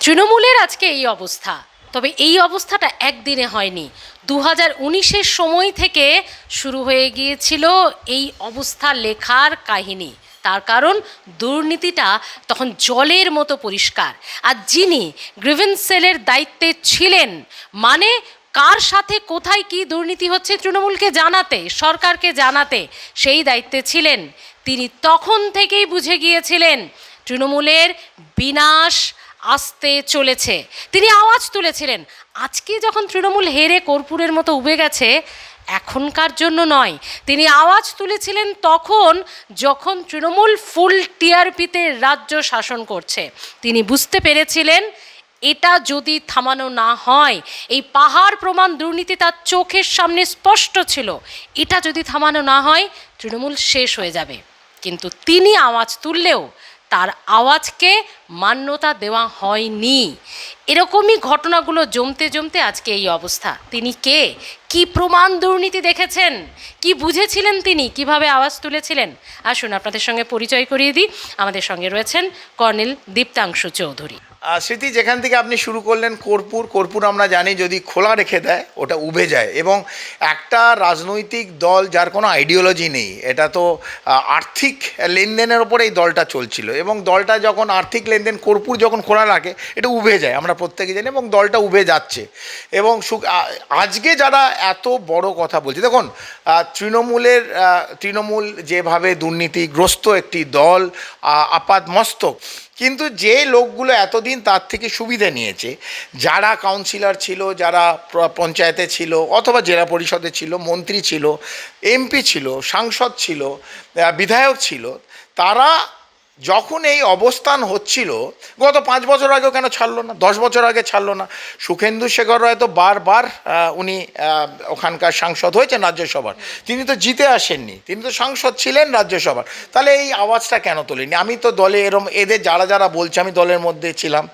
তৃণমূলের আজকে এই অবস্থা, তবে এই অবস্থাটা একদিনে হয়নি। 2019-এর সময় থেকে শুরু হয়ে গিয়েছিল এই অবস্থা লেখার কাহিনী। তার কারণ দুর্নীতিটা তখন জলের মতো পরিষ্কার। আর যিনি গ্রিভেন্স সেলের দায়িত্বে ছিলেন, মানে কার সাথে কোথায় কি দুর্নীতি হচ্ছে তৃণমূলকে জানাতে, সরকারকে জানাতে সেই দায়িত্বে ছিলেন, তিনি তখন থেকেই বুঝে গিয়েছিলেন তৃণমূলের বিনাশ আসতে চলেছে। তিনি আওয়াজ তুলেছিলেন। আজকে যখন তৃণমূল হেরে কর্পূরের মতো উবে গেছে, এখনকার জন্য নয়, তিনি আওয়াজ তুলেছিলেন তখন যখন তৃণমূল ফুল টিআরপিতে রাজ্য শাসন করছে। তিনি বুঝতে পেরেছিলেন এটা যদি থামানো না হয়, এই পাহাড় প্রমাণ দুর্নীতি তার চোখের সামনে স্পষ্ট ছিল, এটা যদি থামানো না হয় তৃণমূল শেষ হয়ে যাবে। কিন্তু তিনি আওয়াজ তুললেও তার আওয়াজকে মান্যতা দেওয়া হয়নি। এরকমই ঘটনাগুলো জমতে জমতে আজকে এই অবস্থা। তিনি কে, কি প্রমাণ দুর্নীতি দেখেছেন, কি বুঝেছিলেন, তিনি কিভাবে আওয়াজ তুলেছিলেন, আসুন আপনাদের সঙ্গে পরিচয় করিয়ে দিই। আমাদের সঙ্গে রয়েছেন কর্নেল দীপ্তাংশু চৌধুরী। স্মৃতি, যেখান থেকে আপনি শুরু করলেন, কর্পূর আমরা জানি যদি খোলা রেখে দেয় ওটা উবে যায়। এবং একটা রাজনৈতিক দল যার কোনো আইডিওলজি নেই, এটা তো আর্থিক লেনদেনের ওপরে এই দলটা চলছিল, এবং দলটা যখন আর্থিক লেনদেন কর্পূর যখন খোলা রাখে এটা উবে যায়, আমরা প্রত্যেকে জানি, এবং দলটা উবে যাচ্ছে। এবং আজকে যারা এত বড় কথা বলছে, দেখুন তৃণমূল যেভাবে দুর্নীতিগ্রস্ত একটি দল, আপাদমস্তক, কিন্তু যে লোকগুলো এতদিন তার থেকে সুবিধা নিয়েছে, যারা কাউন্সিলর ছিল, যারা পঞ্চায়েতে ছিল অথবা জেলা পরিষদে ছিল, মন্ত্রী ছিল, এমপি ছিল, সাংসদ ছিল, বিধায়ক ছিল, তারা যখন এই অবস্থান হচ্ছিল, গত 5 বছর আগেও কেন ছাড়লো না, 10 বছর আগে ছাড়লো না? সুখেন্দু শেখর রায় তো বারবার উনি ওখানকার সাংসদ হয়েছেন রাজ্যসভার, তিনি তো জিতে আসেননি, তিনি তো সাংসদ ছিলেন রাজ্যসভার। তাহলে এই আওয়াজটা কেন তোলেনি? আমি তো দলে এদের যারা বলছে, আমি দলের মধ্যে ছিলাম,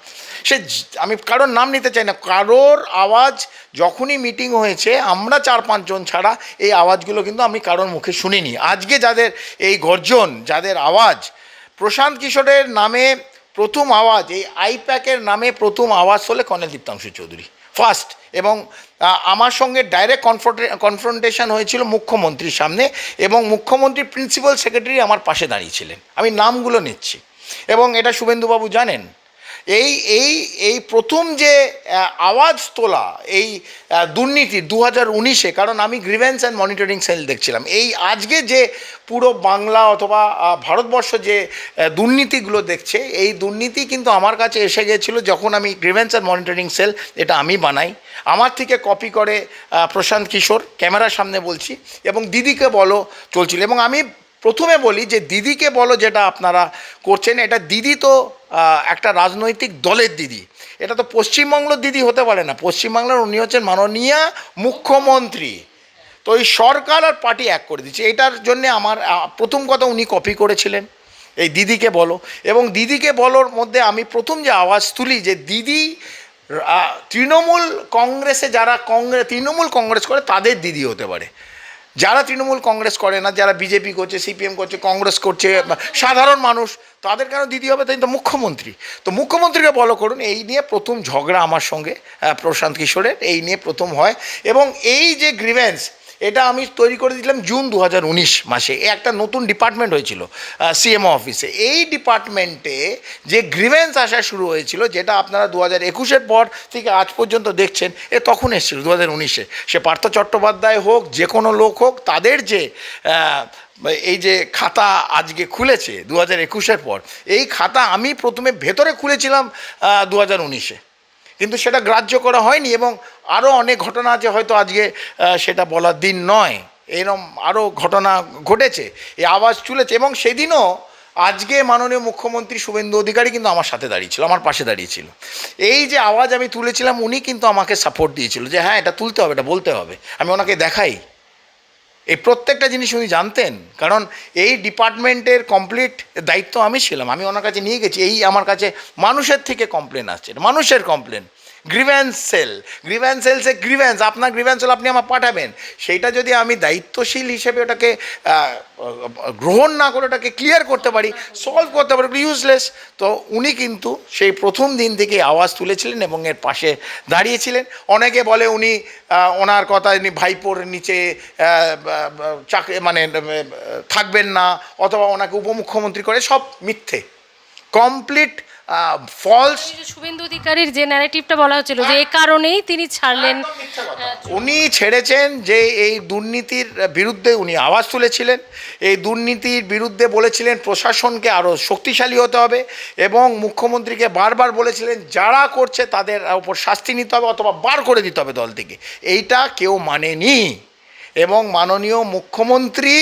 আমি কারোর নাম নিতে চাই না, কারোর আওয়াজ যখনই মিটিং হয়েছে আমরা 4-5 জন ছাড়া এই আওয়াজগুলো কিন্তু আমি কারোর মুখে শুনিনি। আজকে যাদের এই গর্জন, যাদের আওয়াজ, প্রশান্ত কিশোরের নামে প্রথম আওয়াজ, এই আইপ্যাকের নামে প্রথম আওয়াজ হলে কর্নেল দীপ্তাংশু চৌধুরী ফার্স্ট। এবং আমার সঙ্গে ডাইরেক্ট কনফ্রন্টেশন হয়েছিল মুখ্যমন্ত্রীর সামনে, এবং মুখ্যমন্ত্রীর প্রিন্সিপাল সেক্রেটারি আমার পাশে দাঁড়িয়েছিলেন। আমি নামগুলো নিচ্ছি, এবং এটা শুভেন্দুবাবু জানেন। এই এই এই প্রথম যে আওয়াজ তোলা এই দুর্নীতি 2019-এ, কারণ আমি গ্রিভেন্স অ্যান্ড মনিটরিং সেল দেখছিলাম, এই আজকে যে পুরো বাংলা অথবা ভারতবর্ষ যে দুর্নীতিগুলো দেখছে, এই দুর্নীতি কিন্তু আমার কাছে এসে গিয়েছিল যখন আমি গ্রিভেন্স অ্যান্ড মনিটরিং সেল, এটা আমি বানাই, আমার থেকে কপি করে প্রশান্ত কিশোর, ক্যামেরার সামনে বলছি, এবং দিদিকে বলো চলছিল। এবং আমি প্রথমে বলি যে দিদিকে বলো যেটা আপনারা করছেন, এটা দিদি তো একটা রাজনৈতিক দলের দিদি, এটা তো পশ্চিমবঙ্গের দিদি হতে পারে না। পশ্চিমবাংলার উনি হচ্ছেন মাননীয় মুখ্যমন্ত্রী, তো এই সরকার আর পার্টি এক করে দিচ্ছে। এটার জন্যে আমার প্রথম কথা উনি কপি করেছিলেন এই দিদিকে বলো, এবং দিদিকে বলোর মধ্যে আমি প্রথম যে আওয়াজ তুলি যে দিদি তৃণমূল কংগ্রেসে যারা তৃণমূল কংগ্রেস করে তাদের দিদি হতে পারে, যারা তৃণমূল কংগ্রেস করে না, যারা বিজেপি করছে, সিপিএম করছে, কংগ্রেস করছে, সাধারণ মানুষ, তাদের কেন দিদি হবে? তাই তো মুখ্যমন্ত্রী, তো মুখ্যমন্ত্রীকে বলো করুন। এই নিয়ে প্রথম ঝগড়া আমার সঙ্গে প্রশান্ত কিশোরের, এই নিয়ে প্রথম হয়। এবং এই যে গ্রিভেন্স, এটা আমি তৈরি করে দিয়েছিলাম জুন 2019 মাসে। একটা নতুন ডিপার্টমেন্ট হয়েছিল সিএমও অফিসে, এই ডিপার্টমেন্টে যে গ্রিভেন্স আসা শুরু হয়েছিল, যেটা আপনারা 2021-এর পর থেকে আজ পর্যন্ত দেখছেন, তখন এসেছিল 2019-এ। সে পার্থ চট্টোপাধ্যায় হোক, যে কোনো লোক হোক, তাদের যে এই যে খাতা আজকে খুলেছে 2021-এর পর, এই খাতা আমি প্রথমে ভেতরে খুলেছিলাম 2019-এ, কিন্তু সেটা গ্রাহ্য করা হয়নি। এবং আরও অনেক ঘটনা আছে, হয়তো আজকে সেটা বলার দিন নয়, এরম আরও ঘটনা ঘটেছে, এই আওয়াজ তুলেছে। এবং সেদিনও আজকে মাননীয় মুখ্যমন্ত্রী শুভেন্দু অধিকারী কিন্তু আমার সাথে দাঁড়িয়েছিল, আমার পাশে দাঁড়িয়েছিল। এই যে আওয়াজ আমি তুলেছিলাম, উনি কিন্তু আমাকে সাপোর্ট দিয়েছিল যে হ্যাঁ এটা তুলতে হবে, এটা বলতে হবে। আমি ওনাকে দেখাই, এই প্রত্যেকটা জিনিস উনি জানতেন, কারণ এই ডিপার্টমেন্টের কমপ্লিট দায়িত্ব আমি ছিলাম। আমি ওনার কাছে নিয়ে গেছি, এই আমার কাছে মানুষের থেকে কমপ্লেন আসছে, মানুষের কমপ্লেন, গ্রিভ্যান্সে গ্রিভ্যান্স, আপনার গ্রিভ্যান্স হলে আপনি আমার পাঠাবেন, সেইটা যদি আমি দায়িত্বশীল হিসেবে ওটাকে গ্রহণ না করে ওটাকে ক্লিয়ার করতে পারি, সলভ করতে পারি, ইউজলেস। তো উনি কিন্তু সেই প্রথম দিন থেকে আওয়াজ তুলেছিলেন এবং এর পাশে দাঁড়িয়েছিলেন। অনেকে বলে উনি ওনার কথা ভাইপোর নিচে চাকরি মানে থাকবেন না, অথবা ওনাকে উপমুখ্যমন্ত্রী করে, সব মিথ্যে, কমপ্লিট ফলস। শুভেন্দু অধিকারীর যে ন্যারেটিভটা বলা হচ্ছিল যে এই কারণেই তিনি ছাড়লেন, উনি ছেড়েছেন যে এই দুর্নীতির বিরুদ্ধে উনি আওয়াজ তুলেছিলেন, এই দুর্নীতির বিরুদ্ধে বলেছিলেন প্রশাসনকে আরও শক্তিশালী হতে হবে, এবং মুখ্যমন্ত্রীকে বারবার বলেছিলেন যারা করছে তাদের উপর শাস্তি নিতে হবে অথবা বার করে দিতে হবে দল থেকে। এইটা কেউ মানেনি, এবং মাননীয় মুখ্যমন্ত্রী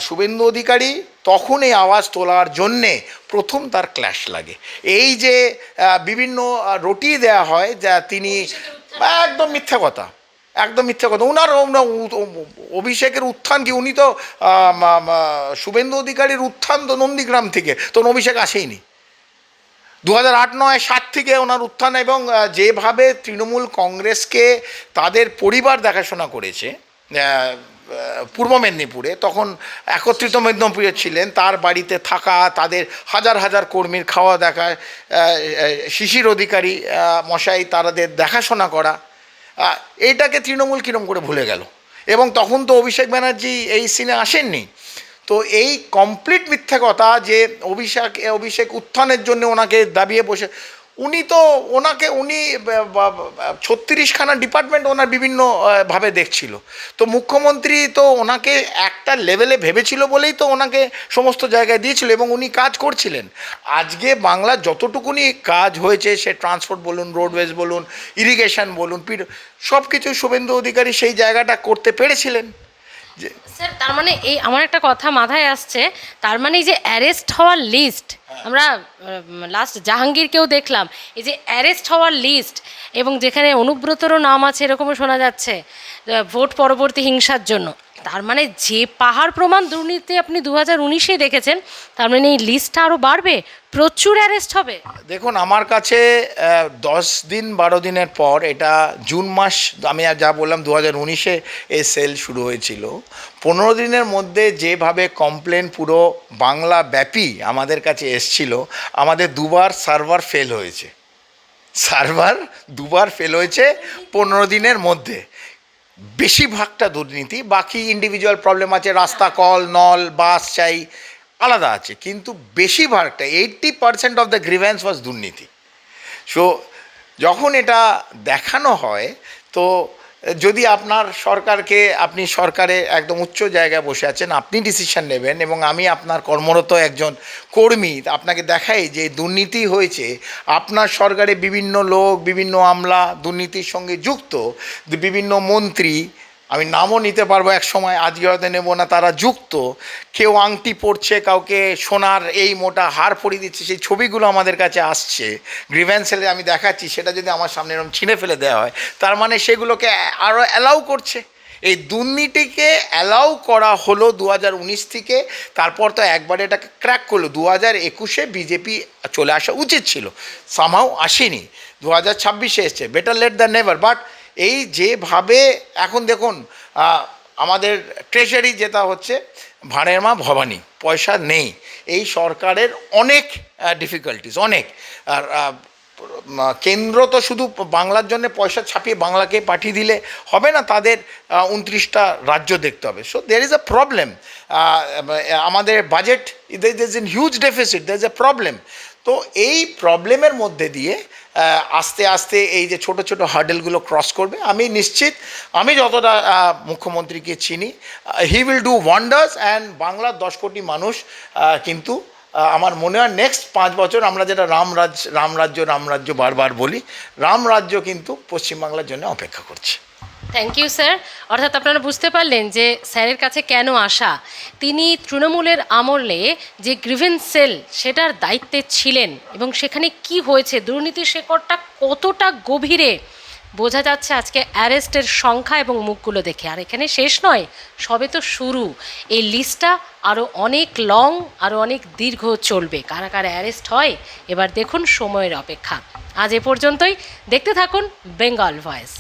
শুভেন্দু অধিকারী তখন এই আওয়াজ তোলার জন্যে প্রথম তার ক্ল্যাশ লাগে। এই যে বিভিন্ন রটিয়ে দেওয়া হয় যা তিনি, একদম মিথ্যা কথা, একদম মিথ্যা কথা। ওনার অভিষেকের উত্থান কি, উনি তো শুভেন্দু অধিকারীর উত্থান তো নন্দীগ্রাম থেকে, তখন অভিষেক আসেইনি। 2008-9-7 থেকে ওনার উত্থান, এবং যেভাবে তৃণমূল কংগ্রেসকে তাদের পরিবার দেখাশোনা করেছে পূর্ব মেদিনীপুরে, তখন একত্রিত মেদিনীপুরে ছিলেন, তার বাড়িতে থাকা, তাদের হাজার হাজার কর্মীর খাওয়া দেখা, শিশির অধিকারী মশাই তাদের দেখাশোনা করা, এইটাকে তৃণমূল কীরম করে ভুলে গেল? এবং তখন তো অভিষেক ব্যানার্জি এই সিনে আসেননি। তো এই কমপ্লিট মিথ্যা কথা যে অভিষেক উত্থানের জন্য ওনাকে দাবিয়ে বসে, উনি 36খানা ডিপার্টমেন্ট ওনার বিভিন্ন ভাবে দেখছিল। তো মুখ্যমন্ত্রী তো ওনাকে একটা লেভেলে ভেবেছিল বলেই তো ওনাকে সমস্ত জায়গায় দিয়েছিল, এবং উনি কাজ করছিলেন। আজকে বাংলার যতটুকুনি কাজ হয়েছে, সে ট্রান্সপোর্ট বলুন, রোডওয়েজ বলুন, ইরিগেশন বলুন, সব কিছু শুভেন্দু অধিকারী সেই জায়গাটা করতে পেরেছিলেন। স্যার তার মানে এই আমার একটা কথা মাথায় আসছে, তার মানে এই যে অ্যারেস্ট হওয়ার লিস্ট, আমরা লাস্ট জাহাঙ্গীরকেও দেখলাম, এই যে অ্যারেস্ট হওয়ার লিস্ট, এবং যেখানে অনুব্রতরও নাম আছে এরকমও শোনা যাচ্ছে ভোট পরবর্তী হিংসার জন্য, তার মানে যে পাহাড় প্রমাণ দুর্নীতি আপনি 2019-এ দেখেছেন, তার মানে এই লিস্টটা আরও বাড়বে, প্রচুর অ্যারেস্ট হবে। দেখুন, আমার কাছে 10-12 দিনের পর, এটা জুন মাস, আমি যা বললাম 2019-এ এই সেল শুরু হয়েছিল, 15 দিনের মধ্যে যেভাবে কমপ্লেন পুরো বাংলা ব্যাপী আমাদের কাছে এসছিল, আমাদের দুবার সার্ভার ফেল হয়েছে, 15 দিনের মধ্যে। বেশিরভাগটা দুর্নীতি, বাকি ইন্ডিভিজুয়াল প্রবলেম আছে, রাস্তা, কল, নল, বাস চাই, আলাদা আছে, কিন্তু বেশিরভাগটা 80% অফ দ্য গ্রিভ্যান্স ওয়াজ দুর্নীতি। সো যখন এটা দেখানো হয়, তো যদি আপনার সরকারকে, আপনি সরকারে একদম উচ্চ জায়গায় বসে আছেন, আপনি ডিসিশন নেবেন, এবং আমি আপনার কর্মরত একজন কর্মী, আপনাকে দেখাই যে দুর্নীতি হয়েছে, আপনার সরকারে বিভিন্ন লোক, বিভিন্ন আমলা দুর্নীতির সঙ্গে যুক্ত, বিভিন্ন মন্ত্রী, আমি নামও নিতে পারবো এক সময়, আজকে হয়তো নেব না, তারা যুক্ত, কেউ আংটি পরছে, কাউকে সোনার এই মোটা হার পরিয়ে দিচ্ছে, সেই ছবিগুলো আমাদের কাছে আসছে, গ্রিভ্যান্স সেলে আমি দেখাচ্ছি, সেটা যদি আমার সামনে এরকম ছিঁড়ে ফেলে দেওয়া হয়, তার মানে সেগুলোকে আরও অ্যালাউ করছে। এই দুর্নীতিকে অ্যালাউ করা হলো 2019 থেকে, তারপর তো একবার এটাকে ক্র্যাক করলো 2021-এ। বিজেপি চলে আসা উচিত ছিল, সামহাও আসেনি, 2026-এ এসছে, better late than never. But এই যেভাবে এখন দেখুন, আমাদের ট্রেজারি যেটা হচ্ছে, ভাঁড়ের মা ভবানী, পয়সা নেই, এই সরকারের অনেক ডিফিকাল্টিস, অনেক। আর কেন্দ্র তো শুধু বাংলার জন্য পয়সা ছাপিয়ে বাংলাকে পাঠিয়ে দিলে হবে না, তাদের 29টা রাজ্য দেখতে হবে। So there is a problem, আমাদের budget, there is an huge deficit, there is a problem. তো এই প্রবলেমের মধ্যে দিয়ে আস্তে আস্তে এই যে ছোট ছোট হার্ডেলগুলো ক্রস করবে, আমি নিশ্চিত, আমি যতটা মুখ্যমন্ত্রীকে চিনি, he will do wonders, and বাংলার 10 কোটি মানুষ কিন্তু আমার মনে হয় নেক্সট 5 বছর, আমরা যেটা রামরাজ্য বারবার বলি, রামরাজ্য কিন্তু পশ্চিমবাংলার জন্য অপেক্ষা করছে। Thank you sir. অর্থাৎ আপনারা বুঝতে পারলেন যে স্যারের কাছে কেন আসা। তিনি তৃণমূলের আমলে যে গ্রিভেন্স সেল, সেটার দায়িত্বে ছিলেন, এবং সেখানে কি হয়েছে, দুর্নীতির শেকড়টা কতটা গভীরে বোঝা যাচ্ছে আজকে অ্যারেস্টের সংখ্যা এবং মুখগুলো দেখে। আর এখানে শেষ নয়, সবে তো শুরু। এই লিস্টটা আরও অনেক লং, আরও অনেক দীর্ঘ চলবে। কারা কারা অ্যারেস্ট হয় এবার দেখুন, সময়ের অপেক্ষা। আজ এ পর্যন্তই। দেখতে থাকুন বেঙ্গল ভয়েস।